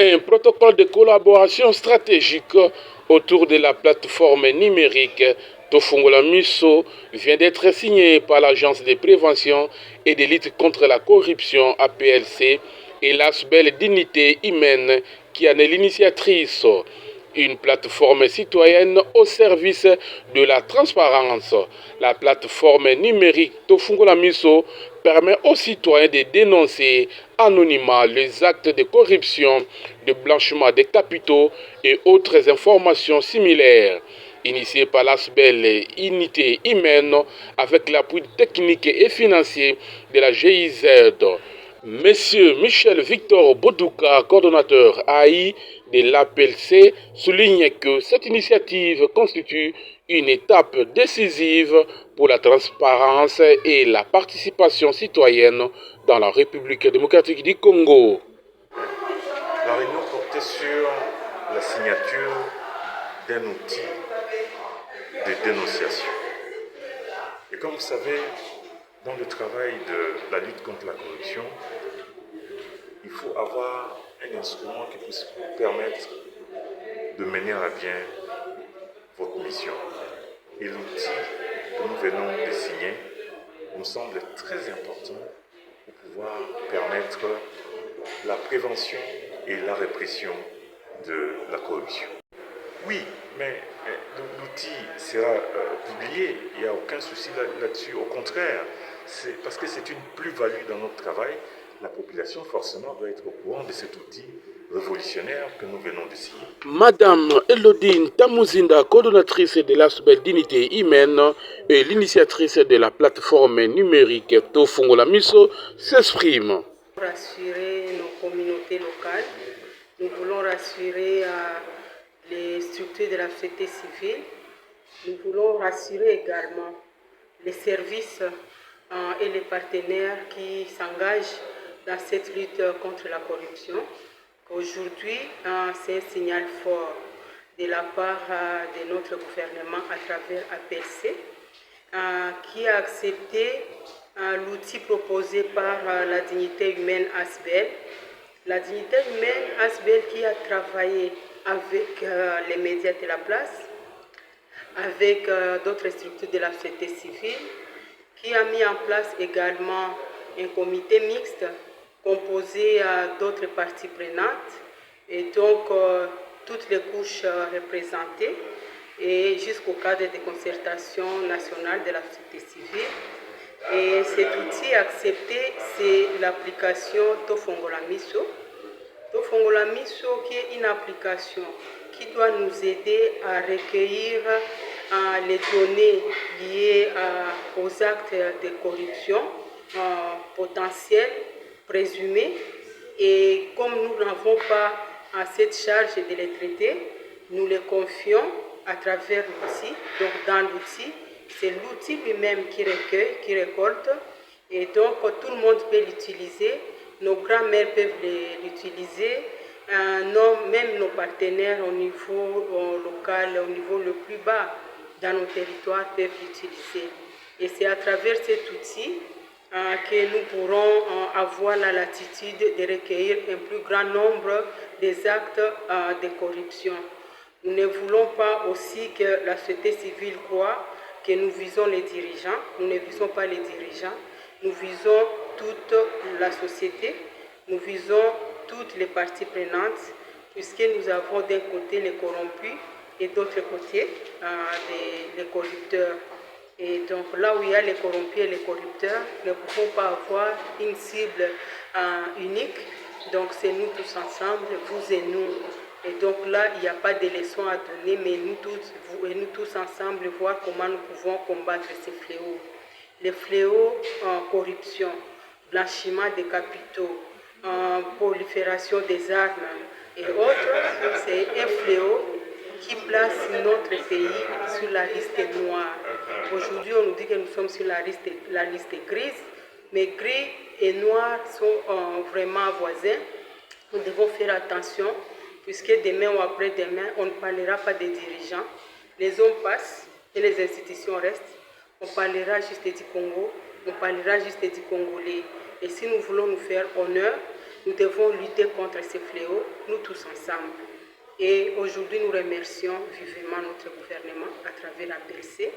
Un protocole de collaboration stratégique autour de la plateforme numérique Tofungola Miso vient d'être signé par l'Agence de prévention et de lutte contre la corruption APLC et l'ASBEL Dignité Humaine qui en est l'initiatrice. Une plateforme citoyenne au service de la transparence. La plateforme numérique Tofungola Miso permet aux citoyens de dénoncer anonymement les actes de corruption, de blanchiment des capitaux et autres informations similaires. Initié par l'ASBEL Unité Humaine avec l'appui technique et financier de la GIZ. Monsieur Michel Victor Bodouka, coordonnateur AI de l'APLC, souligne que cette initiative constitue une étape décisive pour la transparence et la participation citoyenne dans la République démocratique du Congo. La réunion portait sur la signature d'un outil de dénonciation. Et comme vous savez, dans le travail de la lutte contre la corruption, il faut avoir un instrument qui puisse vous permettre de mener à bien votre mission. Et l'outil que nous venons de signer nous semble très important pour pouvoir permettre la prévention et la répression de la corruption. Oui, mais l'outil sera publié, il n'y a aucun souci là-dessus. Au contraire, c'est parce que c'est une plus-value dans notre travail. La population forcément doit être au courant de cet outil révolutionnaire que nous venons de signer. Madame Elodine Tamuzinda, coordonnatrice de l'ASBEL Dignité Humaine et l'initiatrice de la plateforme numérique Tofungola Miso, s'exprime. Pour rassurer nos communautés locales, nous voulons rassurer les structures de la société civile, nous voulons rassurer également les services et les partenaires qui s'engagent dans cette lutte contre la corruption. Aujourd'hui, c'est un signal fort de la part de notre gouvernement à travers APLC qui a accepté l'outil proposé par la dignité humaine ASBEL. La dignité humaine ASBEL qui a travaillé avec les médias de la place, avec d'autres structures de la société civile, qui a mis en place également un comité mixte composé d'autres parties prenantes et donc toutes les couches représentées et jusqu'au cadre de concertation nationale de la société civile. Et cet outil accepté, c'est l'application Tofungola Miso. Tofungola Miso qui est une application qui doit nous aider à recueillir les données liées aux actes de corruption potentiels, présumés. Et comme nous n'avons pas cette charge de les traiter, nous les confions à travers l'outil. Donc dans l'outil, c'est l'outil lui-même qui recueille, qui récolte. Et donc tout le monde peut l'utiliser. Nos grands-mères peuvent l'utiliser. Même nos partenaires au niveau local, au niveau le plus bas dans nos territoires peuvent l'utiliser. Et c'est à travers cet outil que nous pourrons avoir la latitude de recueillir un plus grand nombre des actes de corruption. Nous ne voulons pas aussi que la société civile croie que nous visons les dirigeants. Nous ne visons pas les dirigeants. Nous visons toute la société. Nous visons toutes les parties prenantes, puisque nous avons d'un côté les corrompus et d'autre côté les corrupteurs. Et donc là où il y a les corrompus et les corrupteurs, nous ne pouvons pas avoir une cible unique. Donc c'est nous tous ensemble, vous et nous. Et donc là, il n'y a pas de leçons à donner, mais nous tous, vous et nous tous ensemble, voir comment nous pouvons combattre ces fléaux. Les fléaux en corruption, blanchiment des capitaux, prolifération des armes et autres, c'est un fléau qui place notre pays sur la liste noire. Aujourd'hui, on nous dit que nous sommes sur la liste grise, mais gris et noir sont vraiment voisins. Nous devons faire attention, puisque demain ou après-demain, on ne parlera pas des dirigeants. Les hommes passent et les institutions restent. On parlera juste du Congo, on parlera juste du Congolais. Et si nous voulons nous faire honneur, Nous devons lutter contre ces fléaux, nous tous ensemble. Et aujourd'hui, nous remercions vivement notre gouvernement à travers APLC,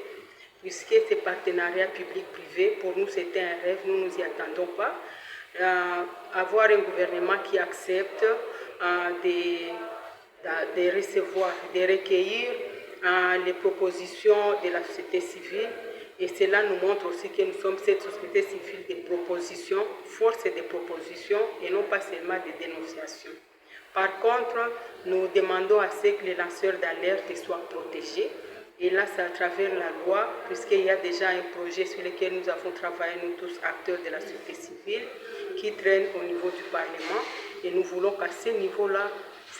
puisque ces partenariats publics-privés, pour nous, c'était un rêve, nous ne nous y attendons pas. Avoir un gouvernement qui accepte de recevoir, de recueillir les propositions de la société civile. Et cela nous montre aussi que nous sommes cette société civile de propositions, force de propositions et non pas seulement de dénonciations. Par contre, nous demandons à ce que les lanceurs d'alerte soient protégés. Et là, c'est à travers la loi, puisqu'il y a déjà un projet sur lequel nous avons travaillé, nous tous acteurs de la société civile, qui traîne au niveau du Parlement. Et nous voulons qu'à ce niveau-là,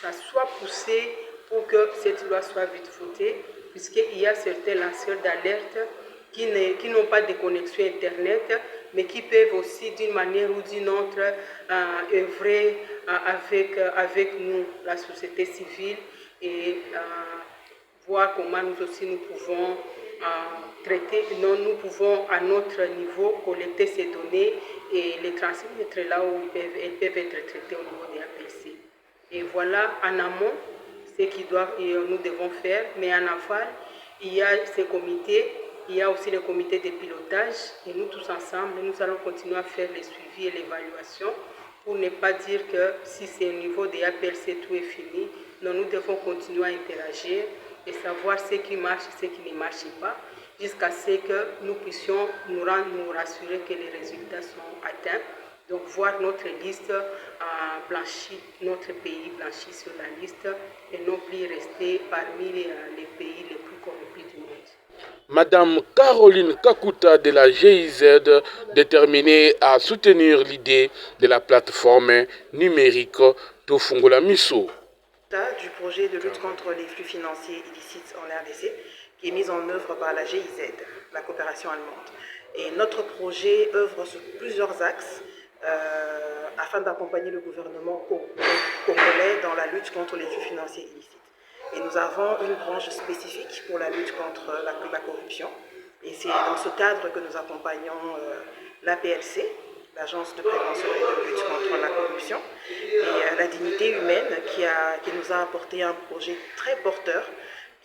ça soit poussé pour que cette loi soit vite votée, puisqu'il y a certains lanceurs d'alerte qui n'ont pas de connexion Internet, mais qui peuvent aussi, d'une manière ou d'une autre, œuvrer avec nous, la société civile, et voir comment nous aussi nous pouvons traiter, nous pouvons à notre niveau collecter ces données et les transmettre là où elles peuvent être traitées au niveau des APLC. Et voilà en amont ce que nous devons faire, mais en aval, il y a ces comités. Il y a aussi le comité de pilotage et nous tous ensemble, nous allons continuer à faire les suivis et l'évaluation pour ne pas dire que si c'est au niveau des APLC, tout est fini. Non, nous devons continuer à interagir et savoir ce qui marche et ce qui ne marche pas jusqu'à ce que nous puissions nous rassurer que les résultats sont atteints. Donc voir notre liste blanchie, notre pays blanchi sur la liste et non plus rester parmi les pays les plus corrompus du monde. Madame Caroline Kakuta de la GIZ, déterminée à soutenir l'idée de la plateforme numérique Tofungula Miso. Du projet de lutte contre les flux financiers illicites en RDC, qui est mis en œuvre par la GIZ, la coopération allemande. Et notre projet œuvre sur plusieurs axes afin d'accompagner le gouvernement congolais dans la lutte contre les flux financiers illicites. Et nous avons une branche spécifique pour la lutte contre la corruption. Et c'est dans ce cadre que nous accompagnons l'APLC, l'Agence de prévention et de lutte contre la corruption, et la dignité humaine qui nous a apporté un projet très porteur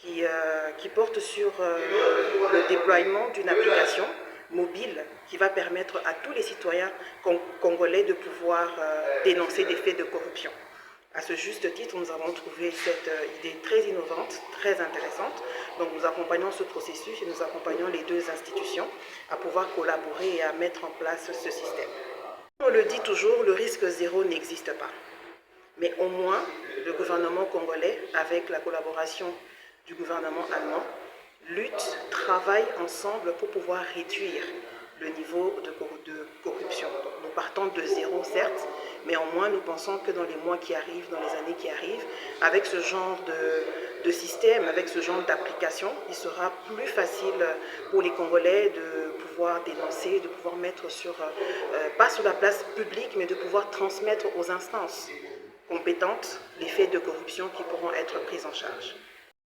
qui porte sur le déploiement d'une application mobile qui va permettre à tous les citoyens congolais de pouvoir dénoncer des faits de corruption. À ce juste titre, nous avons trouvé cette idée très innovante, très intéressante. Donc nous accompagnons ce processus et nous accompagnons les deux institutions à pouvoir collaborer et à mettre en place ce système. On le dit toujours, le risque zéro n'existe pas. Mais au moins, le gouvernement congolais, avec la collaboration du gouvernement allemand, travaille ensemble pour pouvoir réduire le niveau de corruption. Donc, nous partons de zéro, certes, mais au moins nous pensons que dans les mois qui arrivent, dans les années qui arrivent, avec ce genre de système, avec ce genre d'application, il sera plus facile pour les Congolais de pouvoir dénoncer, de pouvoir mettre pas sur la place publique, mais de pouvoir transmettre aux instances compétentes les faits de corruption qui pourront être pris en charge.